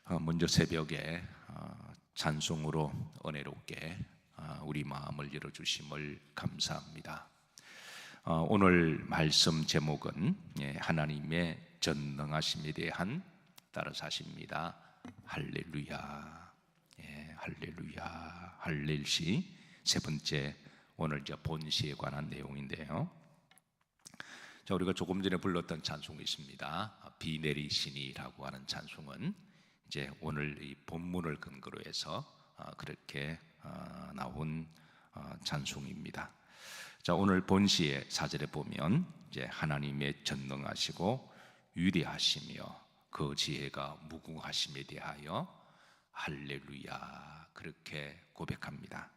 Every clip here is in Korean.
먼저 새벽에 찬송으로 은혜롭게 우리 마음을 열어주심을 감사합니다. 오늘 말씀 제목은 하나님의 전능하심에 대한 따라사십니다. 할렐루야, 할렐루야, 할렐시. 세 번째, 오늘 본시에 관한 내용인데요. 자, 우리가 조금 전에 불렀던 찬송이 있습니다. 비 내리시니라고 하는 찬송은 이제 오늘 이 본문을 근거로 해서 그렇게 나온 찬송입니다. 자, 오늘 본시의 4절에 보면 이제 하나님의 전능하시고 위대하시며 그 지혜가 무궁하심에 대하여 할렐루야 그렇게 고백합니다.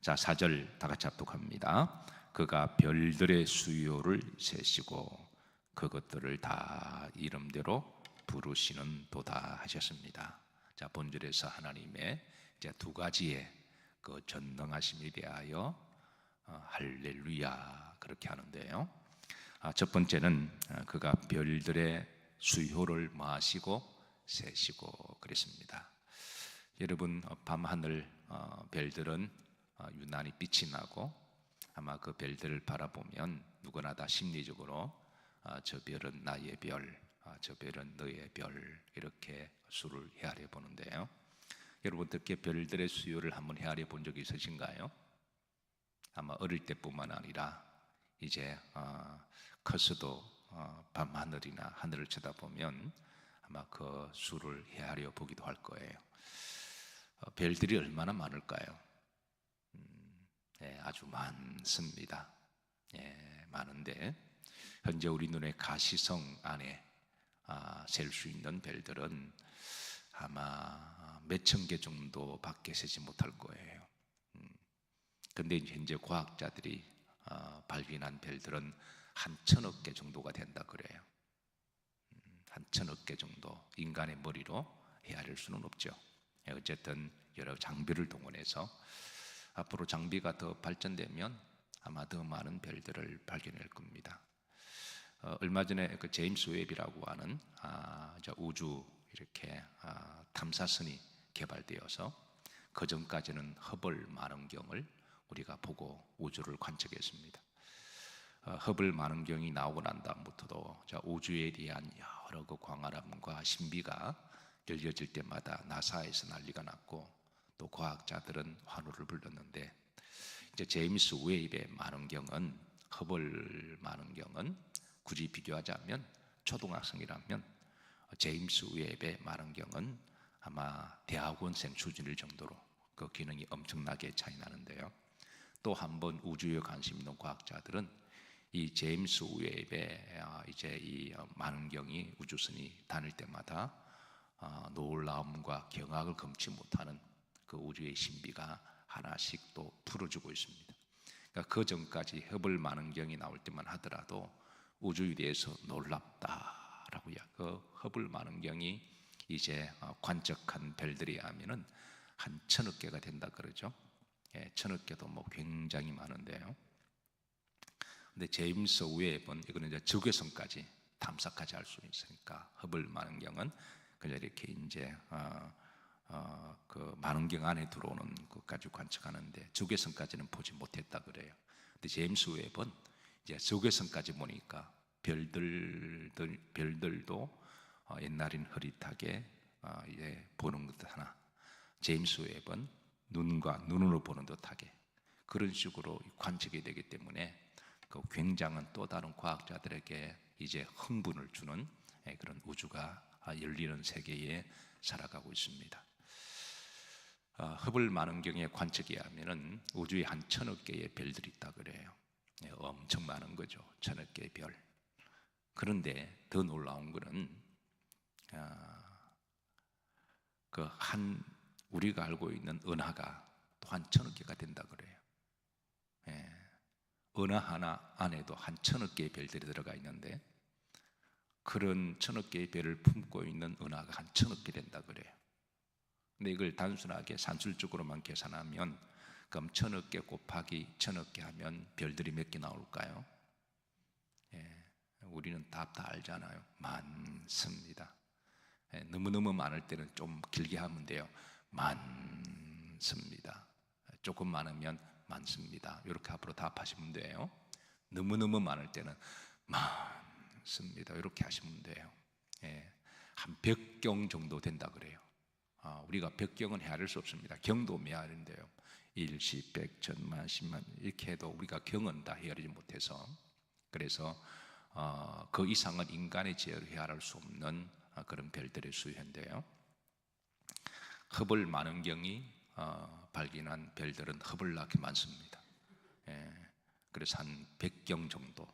자, 4절 다 같이 합독합니다. 그가 별들의 수요를 세시고 그것들을 다 이름대로 부르시는 도다 하셨습니다. 자, 본절에서 하나님의 이제 두 가지의 그 전능하심에 대하여 할렐루야 그렇게 하는데요. 첫 번째는 그가 별들의 수요를 마시고 세시고 그랬습니다. 여러분, 밤하늘 별들은 유난히 빛이 나고 아마 그 별들을 바라보면 누구나 다 심리적으로 저 별은 나의 별, 저 별은 너의 별 이렇게 수를 헤아려 보는데요. 여러분, 어떻게 별들의 수요를 한번 헤아려 본 적이 있으신가요? 아마 어릴 때뿐만 아니라 이제 커서도 밤하늘이나 하늘을 쳐다보면 아마 그 수를 헤아려 보기도 할 거예요. 별들이 얼마나 많을까요? 아주 많습니다. 많은데 현재 우리 눈의 가시성 안에 셀 수 있는 별들은 아마 몇천 개 정도밖에 세지 못할 거예요. 그런데 현재 과학자들이 발견한 별들은 한 천억 개 정도가 된다 그래요. 한 천억 개 정도 인간의 머리로 헤아릴 수는 없죠. 어쨌든 여러 장비를 동원해서 앞으로 장비가 더 발전되면 아마 더 많은 별들을 발견할 겁니다. 얼마 전에 그 제임스 웹이라고 하는 우주 이렇게 탐사선이 개발되어서 그 전까지는 허블 망원경을 우리가 보고 우주를 관측했습니다. 허블 망원경이 나오고 난 다음부터도 우주에 대한 여러 그 광활함과 신비가 열려질 때마다 나사에서 난리가 났고 또 과학자들은 환호를 불렀는데 이제 제임스 웹의 망원경은 허블 망원경은 굳이 비교하자면 초등학생이라면 제임스 웹의 망원경은 아마 대학원생 수준일 정도로 그 기능이 엄청나게 차이 나는데요. 또 한 번 우주에 관심 있는 과학자들은 이 제임스 웹의 이제 이 망원경이 우주선이 다닐 때마다 놀라움과 경악을 금치 못하는 그 우주의 신비가 하나씩 또 풀어주고 있습니다. 그러니까 그 전까지 허블 망원경이 나올 때만 하더라도 우주에 대해서 놀랍다라고요. 그 허블 망원경이 이제 관측한 별들이 하면은 한 천억 개가 된다 그러죠. 천억 개도 뭐 굉장히 많은데요. 근데 제임스 웹은 이거는 이제 적외선까지 탐사까지 할 수 있으니까 허블 망원경은 그냥 이렇게 이제 그 망원경 안에 들어오는 것까지 관측하는데 적외선까지는 보지 못했다 그래요. 근데 제임스 웹은 이제 적외선까지 보니까 별들도 옛날엔 흐릿하게 이제 보는 것 하나, 제임스 웹은 눈으로 보는 듯하게 그런 식으로 관측이 되기 때문에 그 굉장한 또 다른 과학자들에게 이제 흥분을 주는 그런 우주가 열리는 세계에 살아가고 있습니다. 허블 망원경의 관측에 하면은 우주에 한 천억 개의 별들이 있다 그래요. 엄청 많은 거죠. 천억 개의 별. 그런데 더 놀라운 거는 우리가 알고 있는 은하가 또 한 천억 개가 된다 그래요. 은하 하나 안에도 한 천억 개의 별들이 들어가 있는데 그런 천억 개의 별을 품고 있는 은하가 한 천억 개 된다 그래요. 근데 이걸 단순하게 산술적으로만 계산하면 그럼 천억 개 곱하기 천억 개 하면 별들이 몇 개 나올까요? 우리는 답 다 알잖아요. 많습니다. 너무너무 많을 때는 좀 길게 하면 돼요. 많습니다. 조금 많으면 많습니다. 이렇게 앞으로 답하시면 돼요. 너무너무 많을 때는 많습니다. 이렇게 하시면 돼요. 한 100경 정도 된다 그래요. 우리가 100경은 헤아릴 수 없습니다. 경도 메아린데요. 일시, 백, 천만, 십만 이렇게 해도 우리가 경은 다 헤아리지 못해서, 그래서 그 이상은 인간의 지혜로 헤아릴 수 없는 그런 별들의 수인데요. 흡을 만원경이 발견한 별들은 흡을 낳게 많습니다. 그래서 한 100경 정도.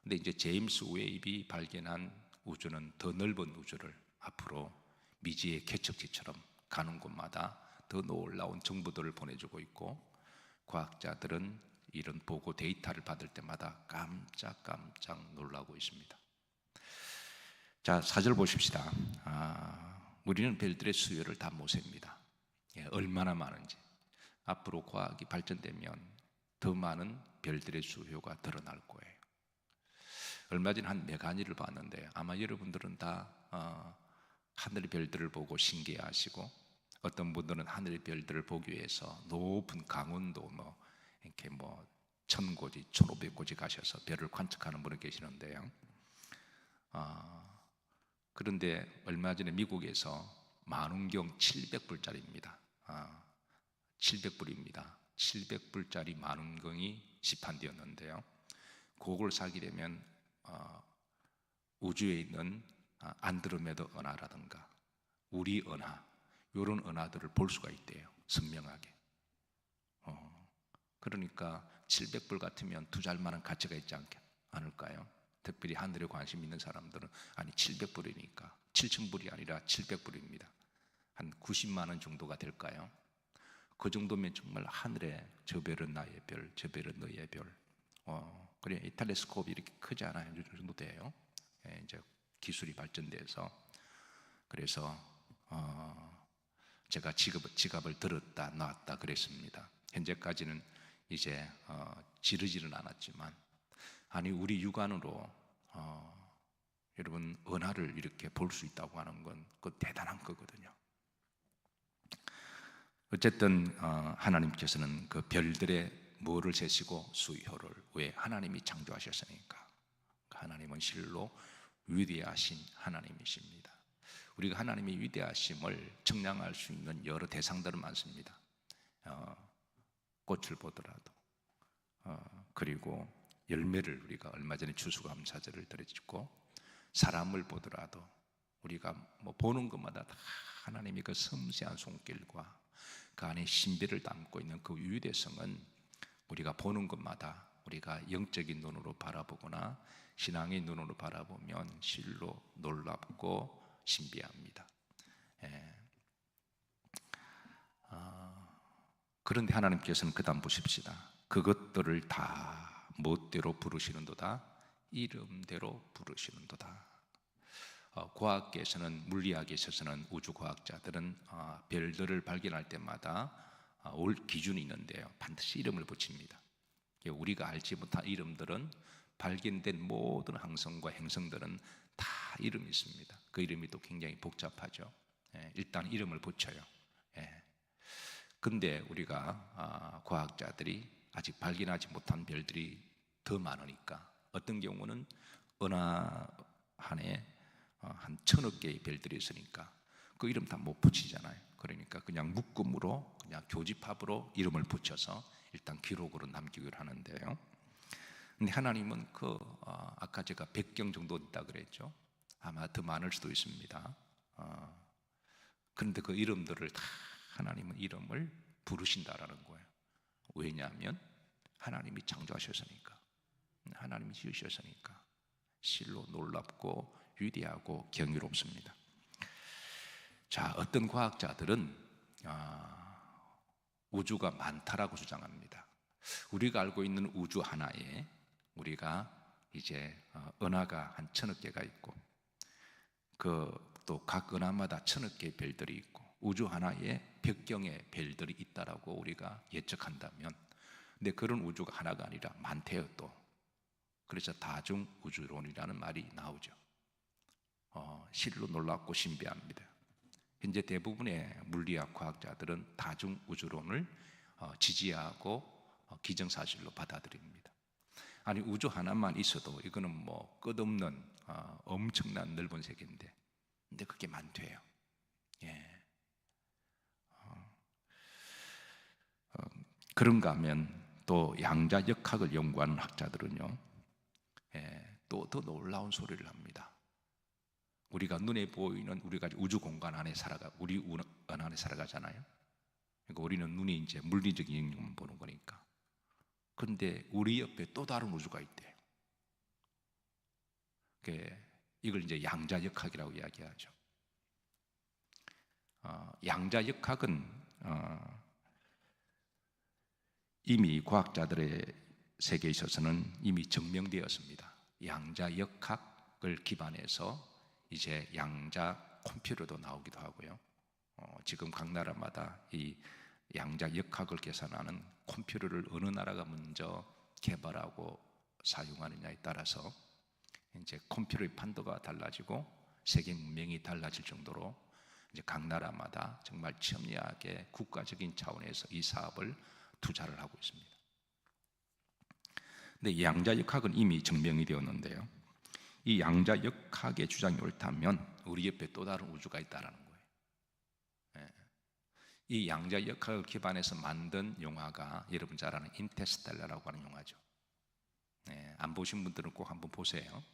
근데 이제 제임스 웨이비 발견한 우주는 더 넓은 우주를 앞으로 미지의 개척지처럼 가는 곳마다 더 놀라운 정보들을 보내주고 있고, 과학자들은 이런 보고 데이터를 받을 때마다 깜짝깜짝 놀라고 있습니다. 자, 4절 보십시다. 우리는 별들의 수요를 다 못 셉니다. 얼마나 많은지. 앞으로 과학이 발전되면 더 많은 별들의 수요가 드러날 거예요. 얼마 전에 한 메가니를 봤는데, 아마 여러분들은 다 하늘의 별들을 보고 신기해하시고, 어떤 분들은 하늘의 별들을 보기 위해서 높은 강원도 이렇게 1000고지, 1500고지 가셔서 별을 관측하는 분이 계시는데요. 그런데 얼마 전에 미국에서 만원경 700불짜리입니다. 700불입니다. 700불짜리 만원경이 시판되었는데요. 그걸 사게 되면 우주에 있는 안드로메다 은하라든가 우리 은하, 이런 은하들을 볼 수가 있대요. 선명하게. 그러니까 700불 같으면 투자할 만한 가치가 있지 않을까요? 특별히 하늘에 관심 있는 사람들은, 아니 700불이니까 7000불이 아니라 700불입니다. 한 90만 원 정도가 될까요? 그 정도면 정말 하늘에 저 별은 나의 별, 저 별은 너의 별. 그래, 이 텔레스코프가 이렇게 크지 않아요. 이 정도 돼요. 이제 기술이 발전돼서. 그래서 제가 지갑을 들었다 놨다 그랬습니다. 현재까지는 이제 지르지는 않았지만, 아니 우리 육안으로 여러분 은하를 이렇게 볼 수 있다고 하는 건 그 대단한 거거든요. 어쨌든 하나님께서는 그 별들의 뭐를 세시고 수효를, 왜? 하나님이 창조하셨으니까. 하나님은 실로 위대하신 하나님이십니다. 우리가 하나님의 위대하심을 측량할 수 있는 여러 대상들은 많습니다. 꽃을 보더라도, 그리고 열매를 우리가 얼마 전에 추수감사절을 드렸고, 사람을 보더라도 우리가 보는 것마다 다 하나님의 그 섬세한 손길과 그 안에 신비를 담고 있는 그 위대성은 우리가 보는 것마다 우리가 영적인 눈으로 바라보거나 신앙의 눈으로 바라보면 실로 놀랍고 신비합니다. 그런데 하나님께서는 그 다음 보십시다. 그것들을 다 멋대로 부르시는도다, 이름대로 부르시는도다. 과학계에서는, 물리학에 있어서는 우주과학자들은 별들을 발견할 때마다 올 기준이 있는데요, 반드시 이름을 붙입니다. 우리가 알지 못한 이름들은, 발견된 모든 항성과 행성들은 다 이름이 있습니다. 그 이름이 또 굉장히 복잡하죠. 일단 이름을 붙여요. 근데 우리가 과학자들이 아직 발견하지 못한 별들이 더 많으니까, 어떤 경우는 은하 안에 한 1000억 개의 별들이 있으니까 그 이름 다 못 붙이잖아요. 그러니까 그냥 묶음으로, 그냥 교집합으로 이름을 붙여서 일단 기록으로 남기기로 하는데요. 근데 하나님은 아까 제가 100경 정도 있다 그랬죠. 아마 더 많을 수도 있습니다. 그런데 그 이름들을 다 하나님은 이름을 부르신다라는 거예요. 왜냐하면 하나님이 창조하셨으니까, 하나님이 지으셨으니까 실로 놀랍고 위대하고 경이롭습니다. 자, 어떤 과학자들은 우주가 많다라고 주장합니다. 우리가 알고 있는 우주 하나에 우리가 이제 은하가 한 1000억 개가 있고, 또 각 은하마다 1000억 개의 별들이 있고, 우주 하나에 100경의 별들이 있다라고 우리가 예측한다면, 근데 그런 우주가 하나가 아니라 많대요 또. 그래서 다중 우주론이라는 말이 나오죠. 실로 놀랍고 신비합니다. 현재 대부분의 물리학 과학자들은 다중 우주론을 지지하고 기정사실로 받아들입니다. 아니, 우주 하나만 있어도 이거는 뭐 끝없는 엄청난 넓은 세계인데, 근데 그게 많대요. 예. 그런가 하면 또 양자역학을 연구하는 학자들은요, 또 더 놀라운 소리를 합니다. 우리가 눈에 보이는, 우리가 우주 공간 안에 우리 안에 살아가잖아요. 그러니까 우리는 눈이 이제 물리적인 영역만 보는 거니까. 그런데 우리 옆에 또 다른 우주가 있대요. 이걸 이제 양자역학이라고 이야기하죠. 양자역학은 이미 과학자들의 세계에 있어서는 이미 증명되었습니다. 양자역학을 기반해서 이제 양자 컴퓨터도 나오기도 하고요. 지금 각 나라마다 이 양자역학을 계산하는 컴퓨터를 어느 나라가 먼저 개발하고 사용하느냐에 따라서 이제 컴퓨터의 판도가 달라지고 세계 문명이 달라질 정도로 이제 각 나라마다 정말 첨예하게 국가적인 차원에서 이 사업을 투자를 하고 있습니다. 근데 이 양자역학은 이미 증명이 되었는데요. 이 양자역학의 주장이 옳다면 우리 옆에 또 다른 우주가 있다는 거예요. 이 양자역학을 기반해서 만든 영화가 여러분 잘 아는 인터스텔라라고 하는 영화죠. 안 보신 분들은 꼭 한번 보세요.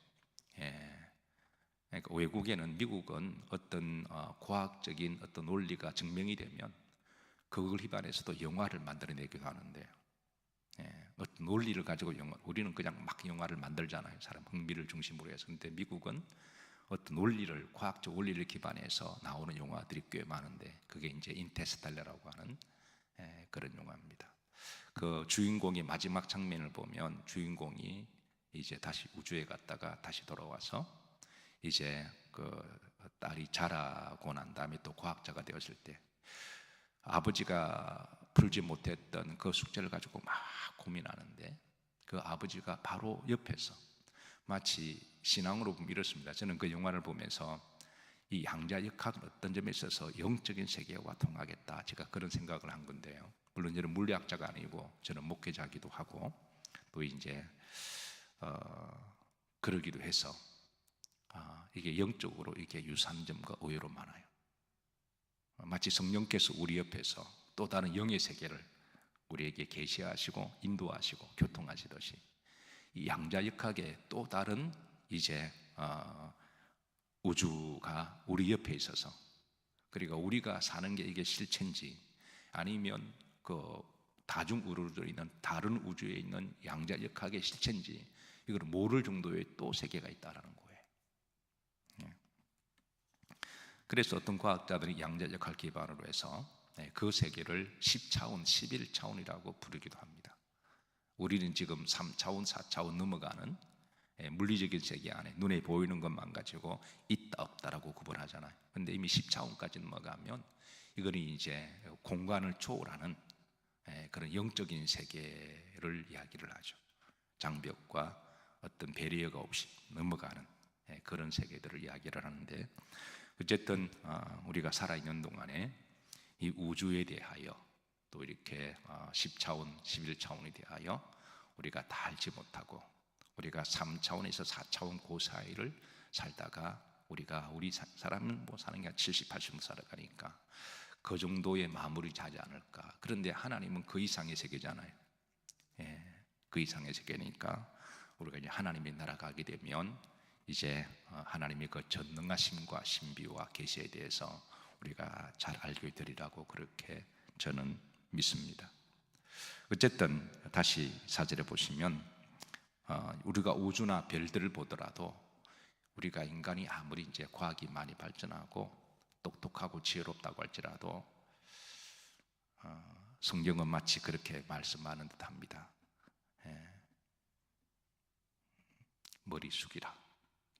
그러니까 외국에는, 미국은 어떤 과학적인 어떤 논리가 증명이 되면 그걸 기반해서도 영화를 만들어내기도 하는데요. 어떤 논리를 가지고 우리는 그냥 막 영화를 만들잖아요. 사람 흥미를 중심으로 해서. 근데 미국은 어떤 논리를, 과학적 원리를 기반해서 나오는 영화들이 꽤 많은데, 그게 이제 인터스텔라라고 하는 그런 영화입니다. 그 주인공의 마지막 장면을 보면 주인공이 이제 다시 우주에 갔다가 다시 돌아와서 이제 그 딸이 자라고 난 다음에 또 과학자가 되었을 때 아버지가 풀지 못했던 그 숙제를 가지고 막 고민하는데, 그 아버지가 바로 옆에서 마치 신앙으로 보면 이렇습니다. 저는 그 영화를 보면서 이 양자역학은 어떤 점에 있어서 영적인 세계와 통하겠다, 제가 그런 생각을 한 건데요. 물론 저는 물리학자가 아니고 저는 목회자기도 하고 또 이제 그러기도 해서 이게 영적으로 이게 유사한 점과 의외로 많아요. 마치 성령께서 우리 옆에서 또 다른 영의 세계를 우리에게 계시하시고 인도하시고 교통하시듯이 이 양자역학의 또 다른 이제 우주가 우리 옆에 있어서, 그러니까 우리가 사는 게 이게 실체인지 아니면 그 다중 우주에 있는 다른 우주에 있는 양자역학의 실체인지 이걸 모를 정도의 또 세계가 있다라는 거예요. 그래서 어떤 과학자들이 양자역학을 기반으로 해서 그 세계를 10차원, 11차원이라고 부르기도 합니다. 우리는 지금 3차원, 4차원 넘어가는 물리적인 세계 안에 눈에 보이는 것만 가지고 있다 없다라고 구분하잖아요. 그런데 이미 10차원까지 넘어가면 이거는 이제 공간을 초월하는 그런 영적인 세계를 이야기를 하죠. 장벽과 어떤 배리어가 없이 넘어가는 그런 세계들을 이야기를 하는데, 어쨌든 우리가 살아있는 동안에 이 우주에 대하여 또 이렇게 10차원, 11차원에 대하여 우리가 다 알지 못하고 우리가 3차원에서 4차원 그 사이를 살다가 우리 사람은 뭐 사는 게 70, 80년 살아가니까 그 정도의 마무리 하지 않을까. 그런데 하나님은 그 이상의 세계잖아요. 그 이상의 세계니까 우리가 이제 하나님의 나라 가게 되면 이제 하나님의 그 전능하심과 신비와 계시에 대해서 우리가 잘 알게 되리라고 그렇게 저는 믿습니다. 어쨌든 다시 4절에 보시면 우리가 우주나 별들을 보더라도 우리가 인간이 아무리 이제 과학이 많이 발전하고 똑똑하고 지혜롭다고 할지라도 성경은 마치 그렇게 말씀하는 듯합니다. 머리 숙이라,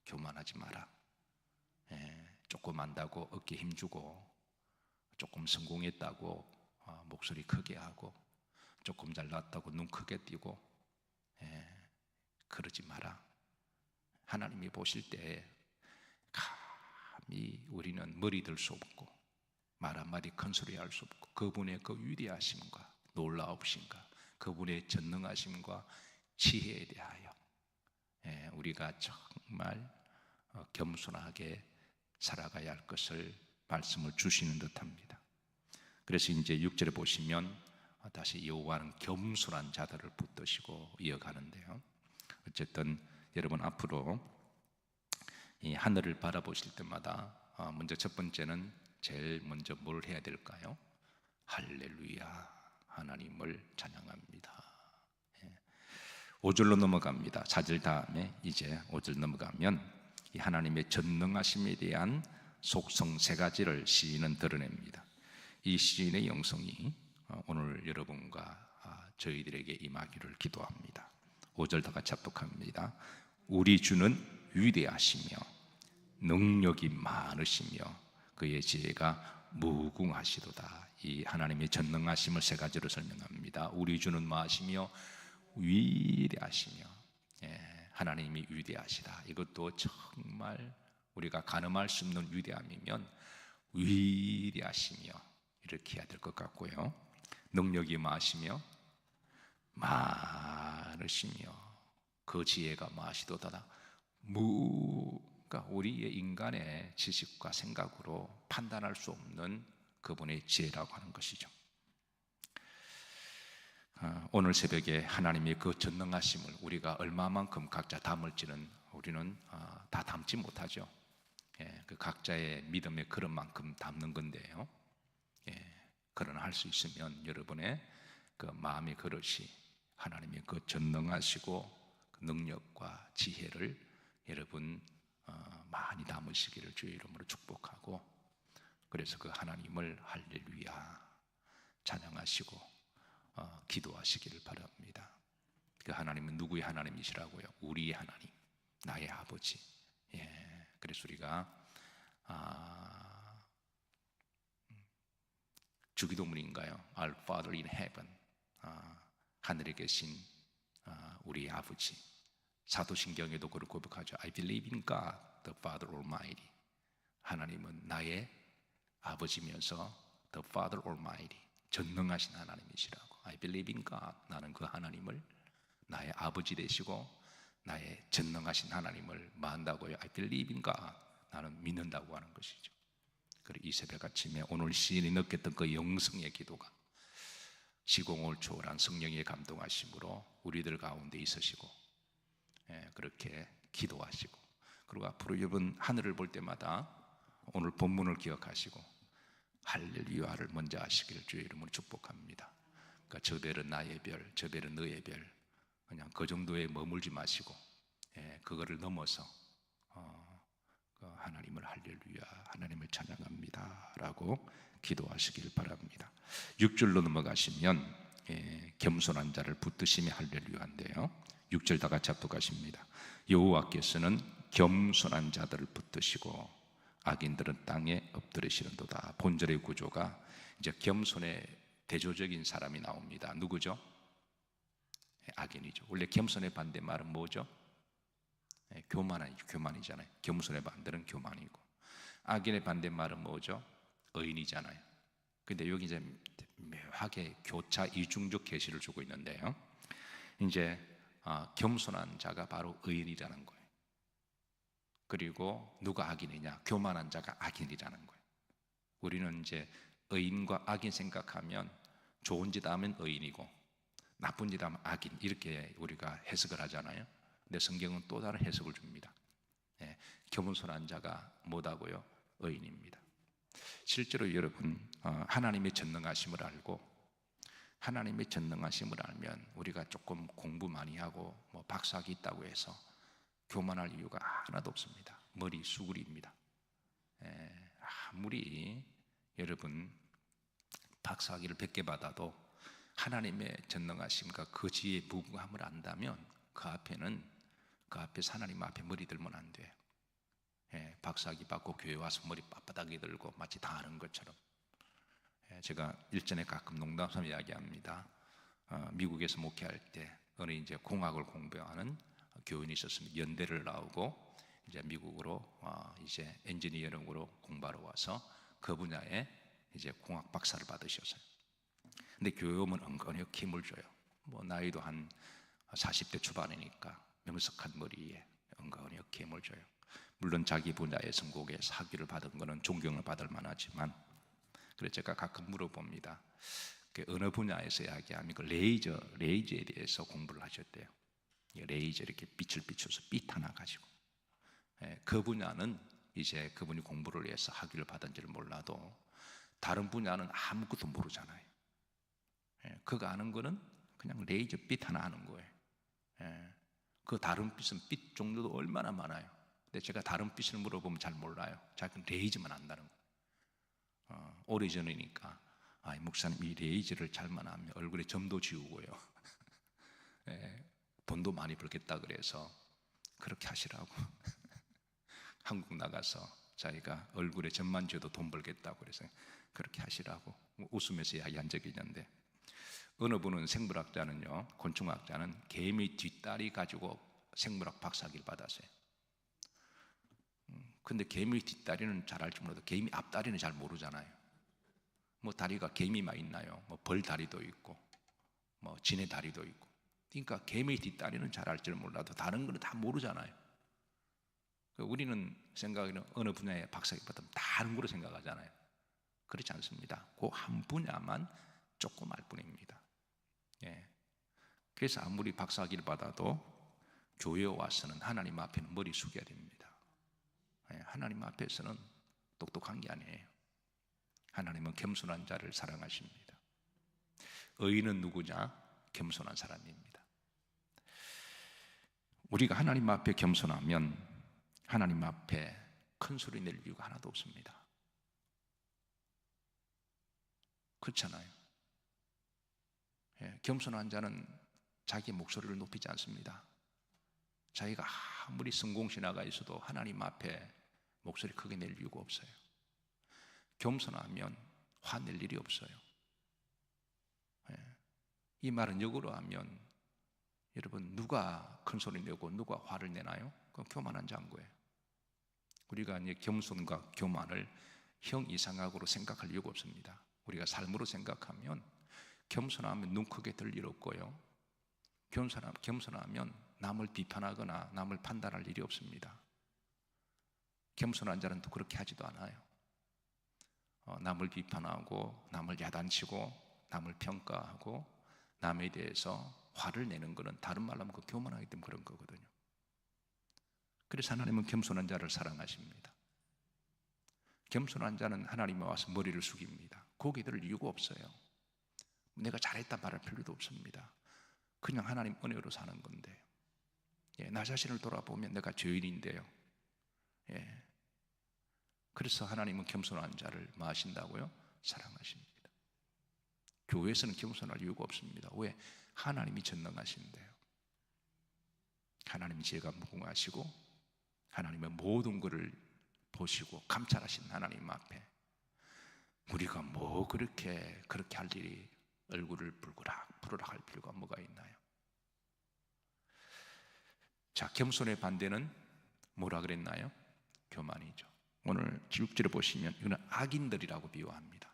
교만하지 마라. 조금 안다고 어깨 힘주고, 조금 성공했다고 목소리 크게 하고, 조금 잘났다고 눈 크게 띄고, 그러지 마라. 하나님이 보실 때 감히 우리는 머리 들 수 없고 말 한마디 큰 소리 할 수 없고 그분의 그 위대하심과 놀라우심과 그분의 전능하심과 지혜에 대하여 우리가 정말 겸손하게 살아가야 할 것을 말씀을 주시는 듯합니다. 그래서 이제 6절에 보시면 다시 여호와는 겸손한 자들을 붙드시고 이어가는데요. 어쨌든 여러분 앞으로 이 하늘을 바라보실 때마다 먼저 첫 번째는 제일 먼저 뭘 해야 될까요? 할렐루야, 하나님을 찬양합니다. 5절로 넘어갑니다. 4절 다음에 이제 5절 넘어가면 이 하나님의 전능하심에 대한 속성 세 가지를 시인은 드러냅니다. 이 시인의 영성이 오늘 여러분과 저희들에게 임하기를 기도합니다. 5절 다 같이 합독합니다. 우리 주는 위대하시며 능력이 많으시며 그의 지혜가 무궁하시도다. 이 하나님의 전능하심을 세 가지로 설명합니다. 우리 주는 뭐하시며 위대하시며, 하나님이 위대하시다. 이것도 정말 우리가 가늠할 수 없는 위대함이면 위대하시며 이렇게 해야 될 것 같고요. 능력이 많으시며 많으시며 그 지혜가 많으시도다. 그러니까 우리의 인간의 지식과 생각으로 판단할 수 없는 그분의 지혜라고 하는 것이죠. 오늘 새벽에 하나님의 그 전능하심을 우리가 얼마만큼 각자 담을지는 우리는 다 담지 못하죠. 그 각자의 믿음의 그릇만큼 담는 건데요. 그러나 할 수 있으면 여러분의 그 마음의 그릇이 하나님의 그 전능하시고 그 능력과 지혜를 여러분 많이 담으시기를 주의 이름으로 축복하고, 그래서 그 하나님을 할렐루야 찬양하시고 기도하시기를 바랍니다. 그 하나님은 누구의 하나님이시라고요? 우리의 하나님, 나의 아버지. 그래서 우리가 주기도문인가요? Our Father in Heaven, 하늘에 계신 우리 아버지. 사도신경에도 그걸 고백하죠. I believe in God, the Father Almighty. 하나님은 나의 아버지면서 the Father Almighty, 전능하신 하나님이시라고. I believe in God, 나는 그 하나님을 나의 아버지 되시고 나의 전능하신 하나님을 만다고요. I believe in God, 나는 믿는다고 하는 것이죠. 그리고 이 새벽 아침에 오늘 시인이 느꼈던 그 영성의 기도가 시공을 초월한 성령의 감동하심으로 우리들 가운데 있으시고, 그렇게 기도하시고, 그리고 앞으로 여러분 하늘을 볼 때마다 오늘 본문을 기억하시고 할렐루야를 먼저 하시기를 주의 이름으로 축복합니다. 그러니까 저 별은 나의 별, 저 별은 너의 별, 그냥 그 정도에 머물지 마시고 그거를 넘어서 하나님을 할렐루야, 하나님을 찬양합니다 라고 기도하시길 바랍니다. 6절로 넘어가시면 겸손한 자를 붙드시며 할렐루야인데요, 6절 다 같이 합독하십니다. 여호와께서는 겸손한 자들을 붙드시고 악인들은 땅에 엎드리시는도다. 본절의 구조가 이제 겸손의 대조적인 사람이 나옵니다. 누구죠? 악인이죠. 원래 겸손의 반대말은 뭐죠? 교만이잖아요. 겸손의 반대는 교만이고, 악인의 반대말은 뭐죠? 의인이잖아요. 근데 여기 이제 묘하게 교차 이중적 계시를 주고 있는데요, 이제 겸손한 자가 바로 의인이라는 거예요. 그리고 누가 악인이냐? 교만한 자가 악인이라는 거예요. 우리는 이제 의인과 악인 생각하면 좋은 짓 하면 의인이고 나쁜 짓 하면 악인, 이렇게 우리가 해석을 하잖아요. 근데 성경은 또 다른 해석을 줍니다. 겸손한 자가 뭐다고요? 의인입니다. 실제로 여러분 하나님의 전능하심을 알고, 하나님의 전능하심을 알면 우리가 조금 공부 많이 하고 뭐 박사학위 있다고 해서 교만할 이유가 하나도 없습니다. 머리 수구리입니다. 아무리 여러분 박사학위를 100개 받아도 하나님의 전능하심과 그 지혜의 무궁함을 안다면 그 앞에서 하나님 앞에 머리 들면 안 돼요. 박사학위 받고 교회 와서 머리 빳빳하게 들고 마치 다 아는 것처럼. 제가 일전에 가끔 농담삼아 이야기합니다. 미국에서 목회할 때 어느 이제 공학을 공부하는 교인이 있었습니다. 연대를 나오고 이제 미국으로 이제 엔지니어링으로 공부하러 와서 그 분야에 이제 공학 박사를 받으셨어요. 근데 교회 오면 은근히 힘을 줘요. 뭐 나이도 한 40대 초반이니까 명석한 머리에 은근히 힘을 줘요. 물론 자기 분야의 선곡에 사기를 받은 거는 존경을 받을 만하지만, 그래서 제가 가끔 물어봅니다. 그 어느 분야에서 이야기하면 그 레이저에 대해서 공부를 하셨대요. 레이저 이렇게 빛을 비춰서 빛 하나 가지고, 그 분야는 이제 그분이 공부를 해서 학위를 받은지를 몰라도 다른 분야는 아무것도 모르잖아요. 그가 아는 거는 그냥 레이저 빛 하나 아는 거예요. 그 다른 빛은 빛 종류도 얼마나 많아요. 근데 제가 다른 빛을 물어보면 잘 몰라요. 자기는 레이저만 안다는 거예요. 오래전이니까 목사님 이 레이저를 잘만 하면 얼굴에 점도 지우고요. 돈도 많이 벌겠다 그래서 그렇게 하시라고. 한국 나가서 자기가 얼굴에 점만 지어도 돈 벌겠다고 그래서 그렇게 하시라고 웃으면서 이야기한 적이 있는데, 어느 분은 생물학자는요, 곤충학자는 개미 뒷다리 가지고 생물학 박사학위를 받았어요. 근데 개미 뒷다리는 잘 알지 몰라도 개미 앞다리는 잘 모르잖아요. 뭐 다리가 개미만 있나요? 뭐 벌 다리도 있고 뭐 지네 다리도 있고. 그러니까 개미 뒷다리는 잘 알지를 몰라도 다른 거는 다 모르잖아요. 우리는 생각에는 어느 분야에 박사학위 받으면 다 아는 거로 생각하잖아요. 그렇지 않습니다. 그 한 분야만 조금 알 뿐입니다. 그래서 아무리 박사학위를 받아도 교회에 와서는 하나님 앞에는 머리 숙여야 됩니다. 하나님 앞에서는 똑똑한 게 아니에요. 하나님은 겸손한 자를 사랑하십니다. 의인은 누구냐? 겸손한 사람입니다. 우리가 하나님 앞에 겸손하면 하나님 앞에 큰 소리 낼 이유가 하나도 없습니다. 그렇잖아요. 겸손한 자는 자기 목소리를 높이지 않습니다. 자기가 아무리 성공신화가 있어도 하나님 앞에 목소리 크게 낼 이유가 없어요. 겸손하면 화낼 일이 없어요. 이 말은 역으로 하면, 여러분 누가 큰 소리 내고 누가 화를 내나요? 그건 교만한 자인 거예요. 우리가 이제 겸손과 교만을 형 이상학으로 생각할 이유가 없습니다. 우리가 삶으로 생각하면 겸손하면 눈 크게 들 일 없고요, 겸손하면 남을 비판하거나 남을 판단할 일이 없습니다. 겸손한 자는 또 그렇게 하지도 않아요. 남을 비판하고 남을 야단치고 남을 평가하고 남에 대해서 화를 내는 것은 다른 말로 하면 그 교만하기 때문에 그런 거거든요. 그래서 하나님은 겸손한 자를 사랑하십니다. 겸손한 자는 하나님에 와서 머리를 숙입니다. 고개 들 이유가 없어요. 내가 잘했다 말할 필요도 없습니다. 그냥 하나님 은혜로 사는 건데, 나 자신을 돌아보면 내가 죄인인데요. 그래서 하나님은 겸손한 자를 뭐 하신다고요? 사랑하십니다. 교회에서는 겸손할 이유가 없습니다. 왜? 하나님이 전능하신데요. 하나님이 죄가 무궁하시고 하나님의 모든 것을 보시고 감찰하신 하나님 앞에 우리가 뭐 그렇게 할 일이 얼굴을 붉으락 할 필요가 뭐가 있나요? 자, 겸손의 반대는 뭐라 그랬나요? 교만이죠. 오늘 6절에 보시면 이거는 악인들이라고 비유합니다.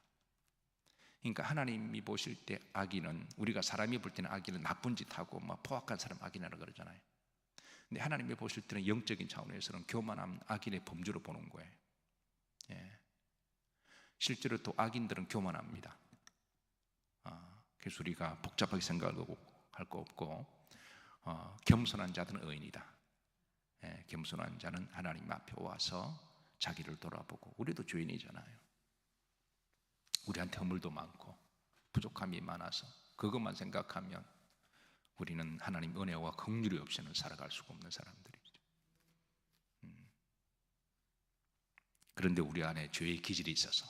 그러니까 하나님이 보실 때 악인은, 우리가 사람이 볼 때는 악인은 나쁜 짓하고 막 포악한 사람 악인이라고 그러잖아요. 근데 하나님이 보실 때는 영적인 차원에서는 교만한 악인의 범주로 보는 거예요. 실제로 또 악인들은 교만합니다. 그래서 우리가 복잡하게 생각할 거 없고, 겸손한 자들은 의인이다. 겸손한 자는 하나님 앞에 와서 자기를 돌아보고, 우리도 죄인이잖아요. 우리한테 허물도 많고 부족함이 많아서 그것만 생각하면 우리는 하나님 은혜와 긍휼이 없이는 살아갈 수가 없는 사람들이죠. 그런데 우리 안에 죄의 기질이 있어서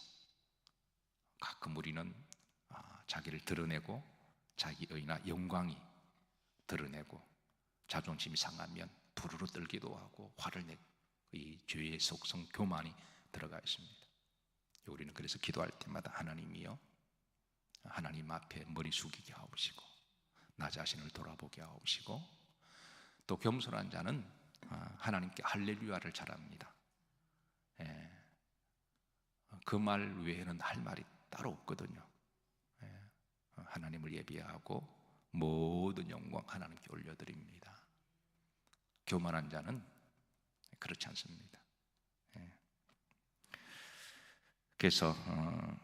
가끔 우리는 자기를 드러내고 자기의나 영광이 드러내고 자존심이 상하면 부르르 떨기도 하고 화를 내고, 이 죄의 속성 교만이 들어가 있습니다. 우리는 그래서 기도할 때마다 하나님이요, 하나님 앞에 머리 숙이게 하옵시고 나 자신을 돌아보게 하옵시고, 또 겸손한 자는 하나님께 할렐루야를 잘합니다. 그 말 외에는 할 말이 따로 없거든요. 예, 하나님을 예비하고 모든 영광 하나님께 올려드립니다. 교만한 자는 그렇지 않습니다. 예. 그래서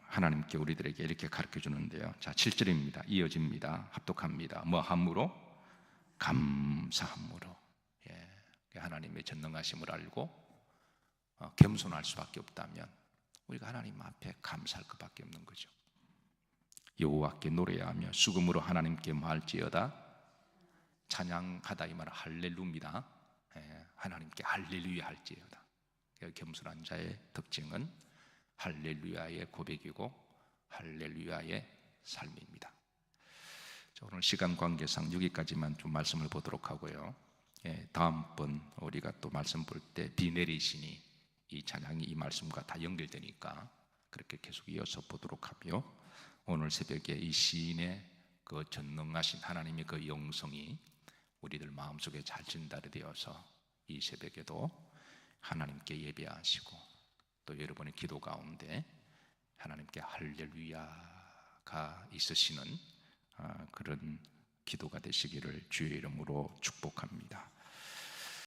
하나님께 우리들에게 이렇게 가르쳐 주는데요. 자, 7절입니다. 이어집니다. 합독합니다. 뭐 함으로? 감사함으로. 예. 하나님의 전능하심을 알고 겸손할 수밖에 없다면 우리가 하나님 앞에 감사할 것밖에 없는 거죠. 여호와께 노래하며 수금으로 하나님께 말할지어다. 찬양하다 이 말은 할렐루입니다. 예. 하나님께 할렐루야 할지어다. 겸손한 자의 특징은 할렐루야의 고백이고 할렐루야의 삶입니다. 자, 오늘 시간 관계상 여기까지만 좀 말씀을 보도록 하고요. 예, 다음번 우리가 또 말씀 볼 때 비 내리시니 이 찬양이 이 말씀과 다 연결되니까 그렇게 계속 이어서 보도록 하며, 오늘 새벽에 이 시인의 그 전능하신 하나님의 그 영성이 우리들 마음속에 잘 전달이 되어서 이 새벽에도 하나님께 예배하시고 또 여러분의 기도 가운데 하나님께 할렐루야가 있으시는 그런 기도가 되시기를 주의 이름으로 축복합니다.